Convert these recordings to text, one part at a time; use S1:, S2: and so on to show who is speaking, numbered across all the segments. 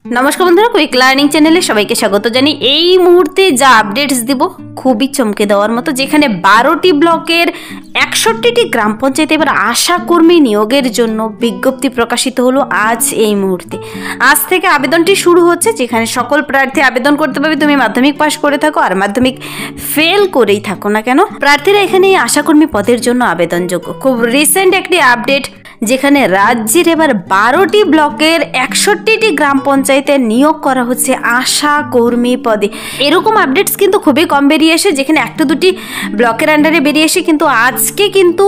S1: नमस्कार बंधुरा कुइक लार्निंग चैनेले सबाइके स्वागत जानी। এই মুহূর্তে যা আপডেটস দিব খুবই চমকে দেওয়ার মতো, যেখানে 12টি ব্লকের 61টি গ্রাম পঞ্চায়েতে এবার আশা কর্মী নিয়োগের জন্য বিজ্ঞপ্তি প্রকাশিত হলো আজ এই মুহূর্তে। আজ থেকে আবেদনটি শুরু হচ্ছে, যেখানে সকল প্রার্থী আবেদন করতে পারবে। তুমি মাধ্যমিক পাশ করে থাকো আর মাধ্যমিক ফেল করেই থাকো না কেন, প্রার্থীরা এখানে এই আশা কর্মী পদের জন্য আবেদনযোগ্য। খুব রিসেন্ট একটি আপডেট, যেখানে রাজ্যের এবার 12টি ব্লকের 61টি গ্রাম পঞ্চায়েতে নিয়োগ করা হচ্ছে আশা কর্মী পদে। এরকম আপডেটস কিন্তু খুবই কম বেরিয়ে আসে, যেখানে একটা দুটি ব্লকের আন্ডারে বেরিয়ে আসে, কিন্তু আজকে কিন্তু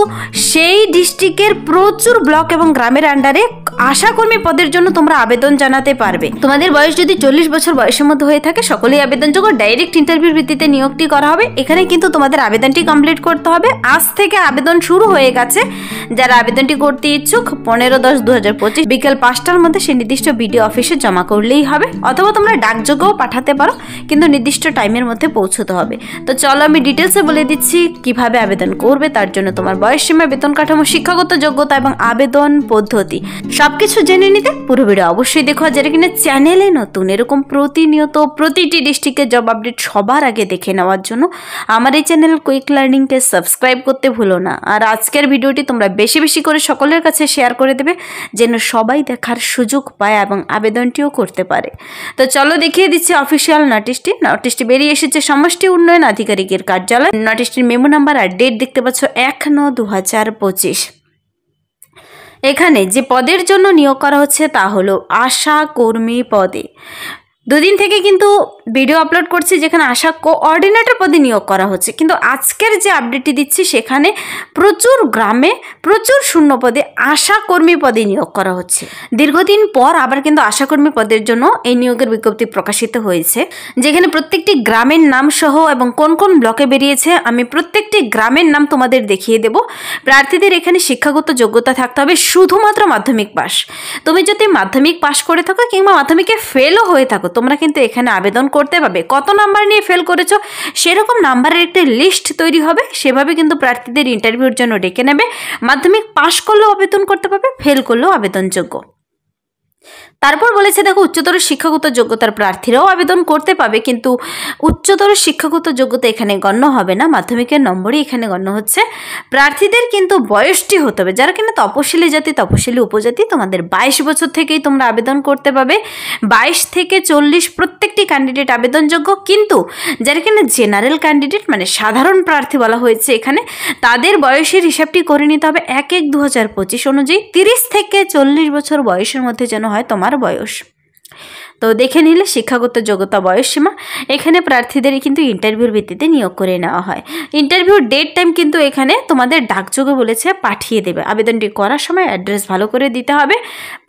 S1: সেই ডিস্ট্রিক্টের প্রচুর ব্লক এবং গ্রামের আন্ডারে আশা কর্মী পদের জন্য তোমরা আবেদন জানাতে পারবে। তোমাদের বয়স যদি 40 বছর বয়সের মধ্যে হয়ে থাকে, সকলেই আবেদনযোগ্য। ডাইরেক্ট ইন্টারভিউর ভিত্তিতে নিয়োগটি করা হবে। এখানে কিন্তু তোমাদের আবেদনটি কমপ্লিট করতে হবে। আজ থেকে আবেদন শুরু হয়ে গেছে। যারা আবেদনটি করতে ইচ্ছুক 15-10-2025 বিকেল 5টার মধ্যে সেই নির্দিষ্ট বিডিও অফিসে জমা করলেই হবে, অথবা তোমরা ডাকযোগেও পাঠাতে পারো, কিন্তু নির্দিষ্ট টাইমের মধ্যে পৌঁছতে হবে। তো চলো আমি ডিটেলসে বলে দিচ্ছি কিভাবে আবেদন করবে। তার জন্য তোমার বয়সসীমা, বেতন কাঠামো, শিক্ষাগত যোগ্যতা এবং আবেদন পদ্ধতি সবকিছু জেনে নিতে পুরো ভিডিও অবশ্যই দেখো। যারা কিনা চ্যানেলে নতুন, এরকম প্রতিনিয়ত প্রতিটি ডিস্ট্রিক্টের জব আপডেট সবার আগে দেখে নেওয়ার জন্য আমার এই চ্যানেল কুইক লার্নিংকে সাবস্ক্রাইব করতে ভুলো না। আর আজকের ভিডিওটি তোমরা বেশি বেশি করে সকলের কাছে শেয়ার করে দেবে, যেন সবাই দেখার সুযোগ পায় এবং আবেদনটিও করতে পারে। তো চলো দেখিয়ে দিচ্ছি অফিসিয়াল নোটিশটি বেরিয়ে এসেছে সমষ্টি উন্নয়ন আধিকারিকের কার্যালয়। নোটিশটির মেমো নাম্বার আর ডেট দেখতে পাচ্ছ 1/9/2025। এখানে যে পদের জন্য নিয়োগ করা হচ্ছে তা হলো আশা কর্মী পদে। দুদিন থেকে কিন্তু ভিডিও আপলোড করছি, যেখানে আশা কোঅর্ডিনেটর পদে নিয়োগ করা হচ্ছে, কিন্তু আজকের যে আপডেটটি দিচ্ছি সেখানে প্রচুর গ্রামে প্রচুর শূন্য পদে আশা কর্মী পদে নিয়োগ করা হচ্ছে। দীর্ঘদিন পর আবার কিন্তু আশা কর্মী পদের জন্য এই নিয়োগের বিজ্ঞপ্তি প্রকাশিত হয়েছে, যেখানে প্রত্যেকটি গ্রামের নাম সহ এবং কোন কোন ব্লকে বেরিয়েছে আমি প্রত্যেকটি গ্রামের নাম তোমাদের দেখিয়ে দেব। প্রার্থীদের এখানে শিক্ষাগত যোগ্যতা থাকতে হবে শুধুমাত্র মাধ্যমিক পাস। তুমি যদি মাধ্যমিক পাস করে থাকো কিংবা মাধ্যমিকে ফেলও হয়ে থাকো, তোমরা কিন্তু এখানে আবেদন করতে পারবে। কত নাম্বার নিয়ে ফেল করেছো সেরকম নাম্বারের একটি লিস্ট তৈরি হবে, সেভাবে কিন্তু প্রার্থীদের ইন্টারভিউর জন্য ডেকে নেবে। মাধ্যমিক পাস করলেও আবেদন করতে পারবে, ফেল করলেও আবেদনযোগ্য। তারপর বলেছে দেখো, উচ্চতর শিক্ষাগত যোগ্যতার প্রার্থীরাও আবেদন করতে পাবে, কিন্তু উচ্চতর শিক্ষাগত যোগ্যতা এখানে গণ্য হবে না, মাধ্যমিকের নম্বরই এখানে গণ্য হচ্ছে। প্রার্থীদের কিন্তু বয়সটি হতে হবে, যারা কিনা তপশিলি জাতি, তপশিলি উপজাতি, তোমাদের 22 বছর থেকেই তোমরা আবেদন করতে পারবে। 22 থেকে 40 প্রত্যেকটি ক্যান্ডিডেট আবেদনযোগ্য, কিন্তু যারা কিনা জেনারেল ক্যান্ডিডেট মানে সাধারণ প্রার্থী বলা হয়েছে এখানে, তাদের বয়সের হিসাবটি করে নিতে হবে 1/1/2025 অনুযায়ী। 30 থেকে 40 বছর বয়সের মধ্যে যেন হয় তোমার বয়স। তো দেখে নিলে শিক্ষাগত যোগ্যতা, বয়স সীমা। এখানে প্রার্থীদের কিন্তু ইন্টারভিউর ভিত্তিতে নিয়োগ করে নেওয়া হয়। ইন্টারভিউর ডেট টাইম কিন্তু এখানে তোমাদের ডাকযোগে বলেছে পাঠিয়ে দেবে। আবেদনটি করার সময় অ্যাড্রেস ভালো করে দিতে হবে।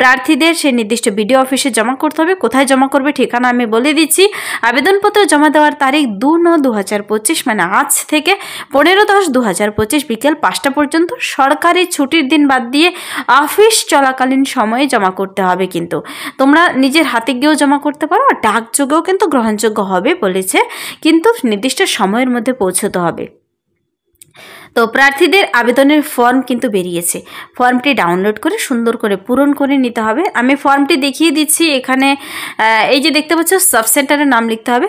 S1: প্রার্থীদের সেই নির্দিষ্ট বিডিও অফিসে জমা করতে হবে। কোথায় জমা করবে ঠিকানা আমি বলে দিচ্ছি। আবেদনপত্র জমা দেওয়ার তারিখ 2/9/2025, মানে আজ থেকে 15-10-2025 বিকেল 5টা পর্যন্ত। সরকারি ছুটির দিন বাদ দিয়ে অফিস চলাকালীন সময়ে জমা করতে হবে। কিন্তু তোমরা নিজের হাতে গিয়েও জমা করতে পারো, আর ডাকযোগেও কিন্তু গ্রহণযোগ্য হবে বলেছে, কিন্তু নির্দিষ্ট সময়ের মধ্যে পৌঁছতে হবে। তো প্রার্থীদের আবেদনের ফর্ম কিন্তু বেরিয়েছে, ফর্মটি ডাউনলোড করে সুন্দর করে পূরণ করে নিতে হবে। আমি ফর্মটি দেখিয়ে দিচ্ছি। এখানে এই যে দেখতে পাচ্ছ, সাব সেন্টারের নাম লিখতে হবে।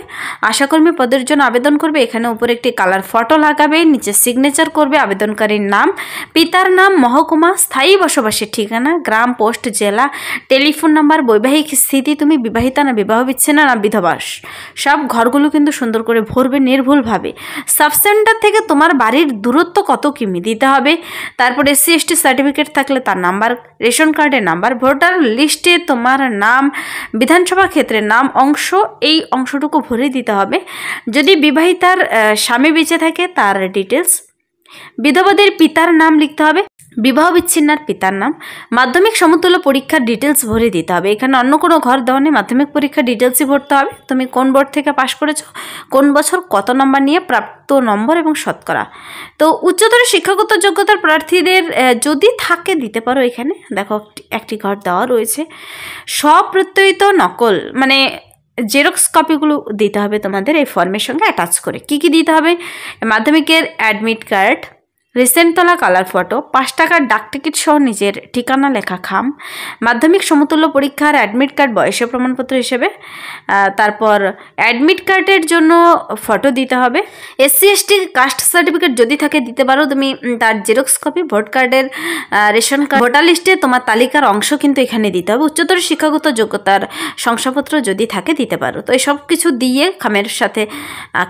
S1: আশাকর্মী পদের জন্য আবেদন করবে, এখানে উপরে একটি কালার ফটো লাগাবে, নিচে সিগনেচার করবে, আবেদনকারীর নাম, পিতার নাম, মহকুমা, স্থায়ী বসবাসের ঠিকানা, গ্রাম, পোস্ট, জেলা, টেলিফোন নাম্বার, বৈবাহিক স্থিতি, তুমি বিবাহিতা না বিবাহ বিচ্ছিন্ন না বিধবা, সব ঘরগুলো কিন্তু সুন্দর করে ভরবে নির্ভুলভাবে। সাব সেন্টার থেকে তোমার বাড়ির দূরত্ব কত কিমি দিতে হবে। তারপর SC/ST সার্টিফিকেট থাকলে তার নাম্বার, রেশন কার্ডের নাম্বার, ভোটার লিস্টে তোমার নাম, বিধানসভা ক্ষেত্রের নাম অংশ, এই অংশটুকু ভরে দিতে হবে। যদি বিবাহিতার স্বামী বেঁচে থাকে তার ডিটেলস, বিধবাদের পিতার নাম লিখতে হবে, বিবাহ বিচ্ছিন্নার পিতার নাম, মাধ্যমিক সমতুল্য পরীক্ষার ডিটেলস ভরে দিতে হবে। এখানে অন্য কোনো ঘর দেওয়া নেই, মাধ্যমিক পরীক্ষার ডিটেলসই ভরতে হবে। তুমি কোন বোর্ড থেকে পাশ করেছো, কোন বছর, কত নম্বর নিয়ে, প্রাপ্ত নম্বর এবং শতকরা। তো উচ্চতর শিক্ষাগত যোগ্যতার প্রার্থীদের যদি থাকে দিতে পারো। এখানে দেখো একটি ঘর দেওয়া রয়েছে। স্বপ্রত্যয়িত নকল মানে জেরক্স কপিগুলো দিতে হবে তোমাদের এই ফর্মের সঙ্গে অ্যাটাচ করে। কি কি দিতে হবে? মাধ্যমিকের অ্যাডমিট কার্ড, রিসেন্ট তোলা কালার ফটো, 5 টাকার ডাক টিকিট সহ নিজের ঠিকানা লেখা খাম, মাধ্যমিক সমতুল্য পরীক্ষার অ্যাডমিট কার্ড বয়সের প্রমাণপত্র হিসেবে, তারপর অ্যাডমিট কার্ডের জন্য ফটো দিতে হবে। SC ST কাস্ট সার্টিফিকেট যদি থাকে দিতে পারো তুমি, তার জেরক্স কপি, ভোট কার্ডের রেশন কার্ড, ভোটার লিস্টে তোমার তালিকার অংশ কিন্তু এখানে দিতে হবে, উচ্চতর শিক্ষাগত যোগ্যতার শংসাপত্র যদি থাকে দিতে পারো। তো এই সব কিছু দিয়ে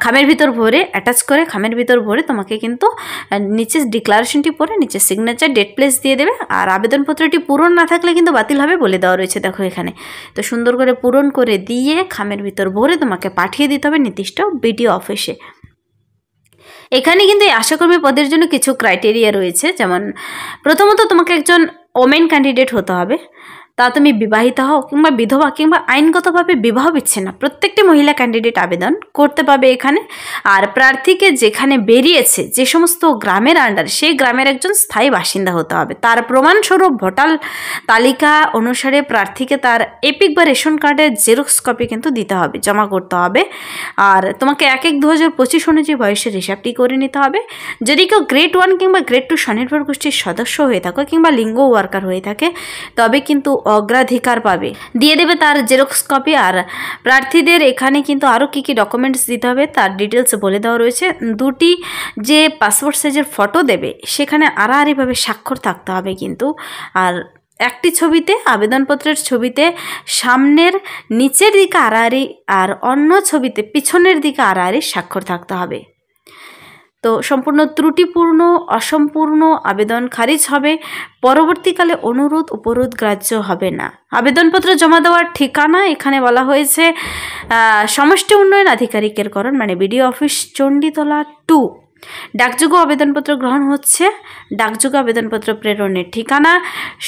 S1: খামের ভিতর ভরে অ্যাটাচ করে খামের ভিতর ভরে তোমাকে কিন্তু নিচে ডিক্লারেশনটি পড়ে নিচে সিগনেচার, ডেট, প্লেস দিয়ে দেবে। আর আবেদনপত্রটি পূরণ না থাকলে কিন্তু বাতিল হবে বলে দেওয়া রয়েছে, দেখো এখানে। তো সুন্দর করে পূরণ করে দিয়ে খামের ভিতর ভরে তোমাকে পাঠিয়ে দিতে হবে নির্দিষ্ট বিডিও অফিসে। এখানে কিন্তু এই আশাকর্মী পদের জন্য কিছু ক্রাইটেরিয়া রয়েছে, যেমন প্রথমত তোমাকে একজন ওমেন ক্যান্ডিডেট হতে হবে, তা তুমি বিবাহিত হও কিংবা বিধবা কিংবা আইনগতভাবে বিবাহ বিচ্ছিন্ন, প্রত্যেকটি মহিলা ক্যান্ডিডেট আবেদন করতে পারবে এখানে। আর প্রার্থীকে যেখানে বেরিয়েছে যে সমস্ত গ্রামের আন্ডারে সেই গ্রামের একজন স্থায়ী বাসিন্দা হতে হবে। তার প্রমাণস্বরূপ ভোটার তালিকা অনুসারে প্রার্থীকে তার এপিক বা রেশন কার্ডের জেরক্স কপি কিন্তু দিতে হবে, জমা করতে হবে। আর তোমাকে 1/1/2025 অনুযায়ী বয়সের হিসাবটি করে নিতে হবে। যদি কেউ গ্রেড 1 কিংবা গ্রেড 2 স্বনির্ভর গোষ্ঠীর সদস্য হয়ে থাকো কিংবা লিঙ্গ ওয়ার্কার হয়ে থাকে তবে কিন্তু অগ্রাধিকার পাবে, দিয়ে দেবে তার জেরক্স কপি। আর প্রার্থীদের এখানে কিন্তু আরও কী কী ডকুমেন্টস দিতে হবে তার ডিটেলস বলে দেওয়া রয়েছে। 2টি যে পাসপোর্ট সাইজের ফটো দেবে সেখানে আড়াআড়িভাবে স্বাক্ষর থাকতে হবে কিন্তু। আর একটি ছবিতে, আবেদনপত্রের ছবিতে সামনের নিচের দিকে আড়াআড়ি আর অন্য ছবিতে পিছনের দিকে আড়াআড়ি স্বাক্ষর থাকতে হবে। তো সম্পূর্ণ ত্রুটিপূর্ণ অসম্পূর্ণ আবেদন খারিজ হবে, পরবর্তীকালে অনুরোধ উপরোধ গ্রাহ্য হবে না। আবেদনপত্র জমা দেওয়ার ঠিকানা এখানে বলা হয়েছে সমষ্টি উন্নয়ন আধিকারিকের করণ মানে বিডিও অফিস, চণ্ডীতলা 2। ডাকযোগে আবেদনপত্র গ্রহণ হচ্ছে, ডাকযোগে আবেদনপত্র প্রেরণের ঠিকানা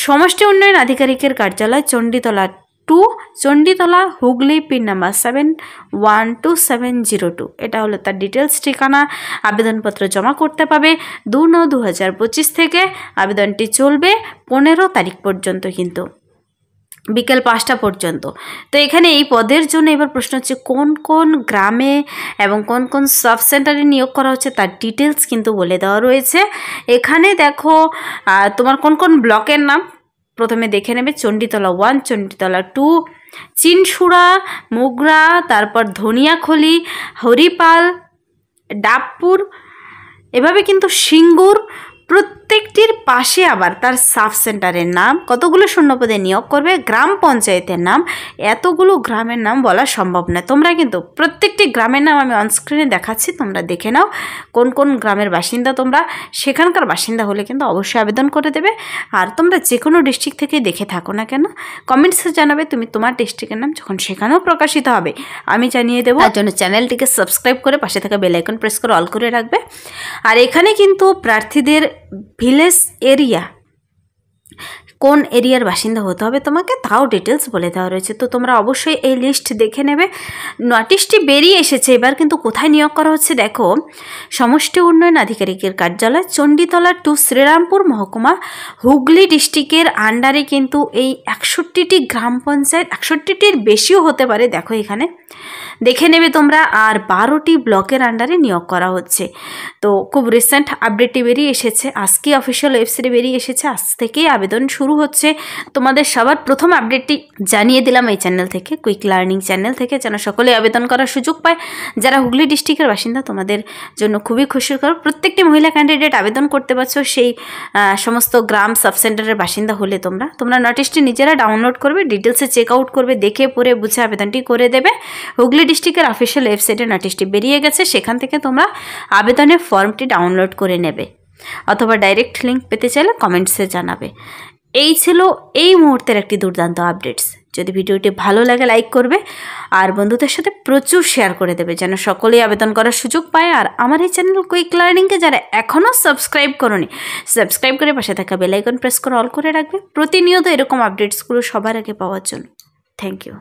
S1: সমষ্টি উন্নয়ন আধিকারিকের কার্যালয়, চণ্ডীতলা 2, চণ্ডীতলা, হুগলি, পিন নাম্বার 712702। এটা হলো তার ডিটেলস ঠিকানা। আবেদনপত্র জমা করতে পাবে 2/9/2025 থেকে। আবেদনটি চলবে 15 তারিখ পর্যন্ত, কিন্তু বিকেল 5টা পর্যন্ত। তো এখানে এই পদের জন্য এবার প্রশ্ন হচ্ছে কোন কোন গ্রামে এবং কোন কোন সাব সেন্টারে নিয়োগ করা হচ্ছে তার ডিটেলস কিন্তু বলে দেওয়া রয়েছে। এখানে দেখো তোমার কোন কোন ব্লকের নাম প্রথমে দেখে নেবে। চণ্ডীতলা 1, চণ্ডীতলা 2, চিনসুড়া, মুগরা, তারপর ধনিয়াখলি, হরিপাল, ডাবপুর, এভাবে কিন্তু সিঙ্গুর। প্রত্যেকটির পাশে আবার তার সাব সেন্টারের নাম, কতগুলো শূন্যপদে নিয়োগ করবে, গ্রাম পঞ্চায়েতের নাম। এতগুলো গ্রামের নাম বলা সম্ভব নয়, তোমরা কিন্তু প্রত্যেকটি গ্রামের নাম আমি অনস্ক্রিনে দেখাচ্ছি, তোমরা দেখে নাও কোন কোন গ্রামের বাসিন্দা তোমরা। সেখানকার বাসিন্দা হলে কিন্তু অবশ্যই আবেদন করে দেবে। আর তোমরা যে কোনো ডিস্ট্রিক্ট থেকে দেখে থাকো না কেন কমেন্টসে জানাবে তুমি তোমার ডিস্ট্রিক্টের নাম, যখন সেখানেও প্রকাশিত হবে আমি জানিয়ে দেবো। তার জন্য চ্যানেলটিকে সাবস্ক্রাইব করে পাশে থাকা বেল আইকন প্রেস করে অল করে রাখবে। আর এখানে কিন্তু প্রার্থীদের ভিলেজ এরিয়া, কোন এরিয়ার বাসিন্দা হতে হবে তোমাকে তাও ডিটেলস বলে দেওয়া রয়েছে। তো তোমরা অবশ্যই এই লিস্ট দেখে নেবে। নোটিশটি বেরিয়ে এসেছে, এবার কিন্তু কোথায় নিয়োগ করা হচ্ছে দেখো। সমষ্টি উন্নয়ন আধিকারিকের কার্যালয়, চণ্ডীতলা 2, শ্রীরামপুর মহকুমা, হুগলি ডিস্ট্রিক্টের আন্ডারে কিন্তু এই 61টি গ্রাম পঞ্চায়েত, 61টির বেশিও হতে পারে, দেখো এখানে দেখে নেবে তোমরা। আর 12টি ব্লকের আন্ডারে নিয়োগ করা হচ্ছে। তো খুব রিসেন্ট আপডেটটি বেরিয়ে এসেছে, আজকে অফিসিয়াল ওয়েবসাইটে বেরিয়ে এসেছে, আজ থেকেই আবেদন শুরু হচ্ছে। তোমাদের সবার প্রথম আপডেটটি জানিয়ে দিলাম এই চ্যানেল থেকে, কুইক লার্নিং চ্যানেল থেকে, যেন সকলে আবেদন করার সুযোগ পায়। যারা হুগলি ডিস্ট্রিক্টের বাসিন্দা তোমাদের জন্য খুবই খুশির খবর, প্রত্যেকটি মহিলা ক্যান্ডিডেট আবেদন করতে পারছো সেই সমস্ত গ্রাম সাবসেন্টারের বাসিন্দা হলে তোমরা নোটিশটি নিজেরা ডাউনলোড করবে, ডিটেলসে চেক আউট করবে, দেখে পড়ে বুঝে আবেদনটি করে দেবে। হুগলি ডিস্ট্রিক্টের অফিসিয়াল ওয়েবসাইটে নোটিশটি বেরিয়ে গেছে, সেখান থেকে তোমরা আবেদনের ফর্মটি ডাউনলোড করে নেবে, অথবা ডাইরেক্ট লিঙ্ক পেতে চাইলে কমেন্টসে জানাবে। এই ছিল এই মুহূর্তের একটি দুর্দান্ত আপডেটস। যদি ভিডিওটি ভালো লাগে লাইক করবে আর বন্ধুদের সাথে প্রচুর শেয়ার করে দেবে, যেন সকলেই আবেদন করার সুযোগ পায়। আর আমার এই চ্যানেল কুইক লার্নিংকে যারা এখনও সাবস্ক্রাইব করোনি, সাবস্ক্রাইব করে পাশে থাকা বেল আইকন প্রেস করে অল করে রাখবে, প্রতিনিয়ত এরকম আপডেটসগুলো সবার আগে পাওয়ার জন্য। Thank you.